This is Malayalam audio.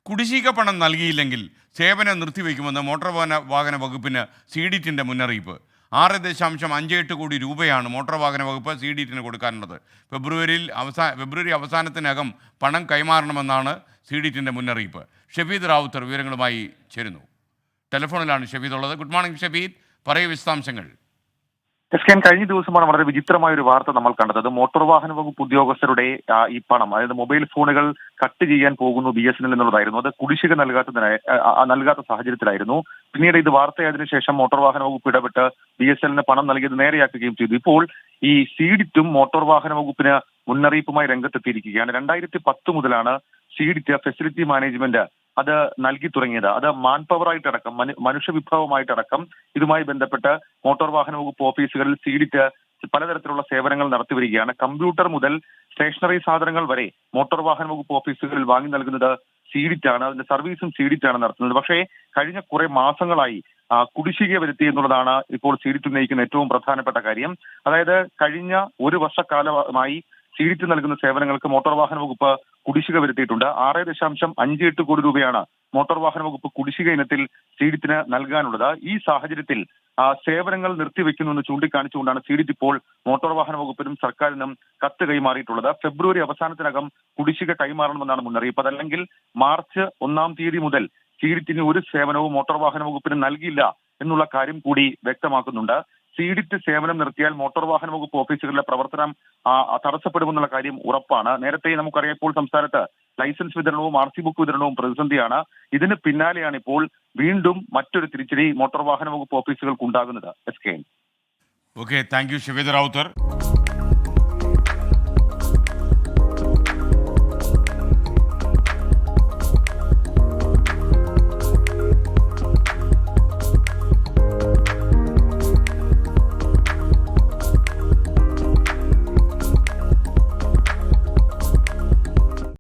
കുടിശ്ശിക പണം നൽകിയില്ലെങ്കിൽ സേവനം നിർത്തിവെക്കുമെന്ന് മോട്ടോർ വാഹന വകുപ്പിന് CDTൻ്റെ മുന്നറിയിപ്പ്. 6.58 കോടി രൂപയാണ് മോട്ടോർ വാഹന വകുപ്പ് CDTന് കൊടുക്കാനുള്ളത്. ഫെബ്രുവരി അവസാനത്തിനകം പണം കൈമാറണമെന്നാണ് CDTൻ്റെ മുന്നറിയിപ്പ്. ഷഫീദ് റാവുത്തർ വിവരങ്ങളുമായി ചേരുന്നു. ടെലിഫോണിലാണ് ഷഫീദ് ഉള്ളത്. ഗുഡ് മോർണിംഗ് ഷഫീദ്, പറയൂ വിശദാംശങ്ങൾ. കഴിഞ്ഞ ദിവസമാണ് വളരെ വിചിത്രമായ ഒരു വാർത്ത നമ്മൾ കണ്ടത്. മോട്ടോർ വാഹന വകുപ്പ് ഉദ്യോഗസ്ഥരുടെ ഈ പണം, അതായത് മൊബൈൽ ഫോണുകൾ കട്ട് ചെയ്യാൻ പോകുന്നു BSNL എന്നുള്ളതായിരുന്നു. അത് കുടിശ്ശിക നൽകാത്ത സാഹചര്യത്തിലായിരുന്നു. പിന്നീട് ഇത് വാർത്തയായതിനു ശേഷം മോട്ടോർ വാഹന വകുപ്പ് ഇടപെട്ട് BSNLന് പണം നൽകിയത് നേരെയാക്കുകയും ചെയ്തു. ഇപ്പോൾ ഈ CDTും മോട്ടോർ വാഹന വകുപ്പിന് മുന്നറിയിപ്പുമായി രംഗത്തെത്തിയിരിക്കുകയാണ്. 2010 മുതലാണ് CDT ഫെസിലിറ്റി മാനേജ്മെന്റ് അത് നൽകി തുടങ്ങിയത്. അത് മാൻ പവർ ആയിട്ടടക്കം, മനുഷ്യവിഭവമായിട്ടടക്കം ഇതുമായി ബന്ധപ്പെട്ട് മോട്ടോർ വാഹന വകുപ്പ് ഓഫീസുകളിൽ CDT പലതരത്തിലുള്ള സേവനങ്ങൾ നടത്തിവരികയാണ്. കമ്പ്യൂട്ടർ മുതൽ സ്റ്റേഷനറി സാധനങ്ങൾ വരെ മോട്ടോർ വാഹന വകുപ്പ് ഓഫീസുകളിൽ വാങ്ങി നൽകുന്നത് CDT ആണ്. അതിന്റെ സർവീസും CDT ആണ് നടത്തുന്നത്. പക്ഷേ കഴിഞ്ഞ കുറെ മാസങ്ങളായി കുടിശ്ശിക വരുത്തി എന്നുള്ളതാണ് ഇപ്പോൾ CDT ഉന്നയിക്കുന്ന ഏറ്റവും പ്രധാനപ്പെട്ട കാര്യം. അതായത് കഴിഞ്ഞ ഒരു വർഷക്കാലമായി CDT നൽകുന്ന സേവനങ്ങൾക്ക് മോട്ടോർ വാഹന വകുപ്പ് കുടിശ്ശിക വരുത്തിയിട്ടുണ്ട്. 6.58 കോടി രൂപയാണ് മോട്ടോർ വാഹന വകുപ്പ് കുടിശ്ശിക ഇനത്തിൽ CDTന് നൽകാനുള്ളത്. ഈ സാഹചര്യത്തിൽ സേവനങ്ങൾ നിർത്തിവെക്കുന്നുവെന്ന് ചൂണ്ടിക്കാണിച്ചുകൊണ്ടാണ് CDT ഇപ്പോൾ മോട്ടോർ വാഹന വകുപ്പിനും സർക്കാരിനും കത്ത് കൈമാറിയിട്ടുള്ളത്. ഫെബ്രുവരി അവസാനത്തിനകം കുടിശ്ശിക കൈമാറണമെന്നാണ് മുന്നറിയിപ്പ്. അതല്ലെങ്കിൽ മാർച്ച് 1-ാം തീയതി മുതൽ CDTന് ഒരു സേവനവും മോട്ടോർ വാഹന വകുപ്പിന് നൽകില്ല എന്നുള്ള കാര്യം കൂടി വ്യക്തമാക്കുന്നുണ്ട്. CDT സേവനം നിർത്തിയാൽ മോട്ടോർ വാഹന വകുപ്പ് ഓഫീസുകളിലെ പ്രവർത്തനം തടസ്സപ്പെടുമെന്നുള്ള കാര്യം ഉറപ്പാണ്. നേരത്തെ നമുക്കറിയാം, ഇപ്പോൾ സംസ്ഥാനത്ത് ലൈസൻസ് വിതരണവും RC ബുക്ക് വിതരണവും പ്രതിസന്ധിയാണ്. ഇതിന് പിന്നാലെയാണ് ഇപ്പോൾ വീണ്ടും മറ്റൊരു തിരിച്ചടി മോട്ടോർ വാഹന വകുപ്പ് ഓഫീസുകൾക്ക് ഉണ്ടാകുന്നത്. Okay, thank you Shafeed Rawther.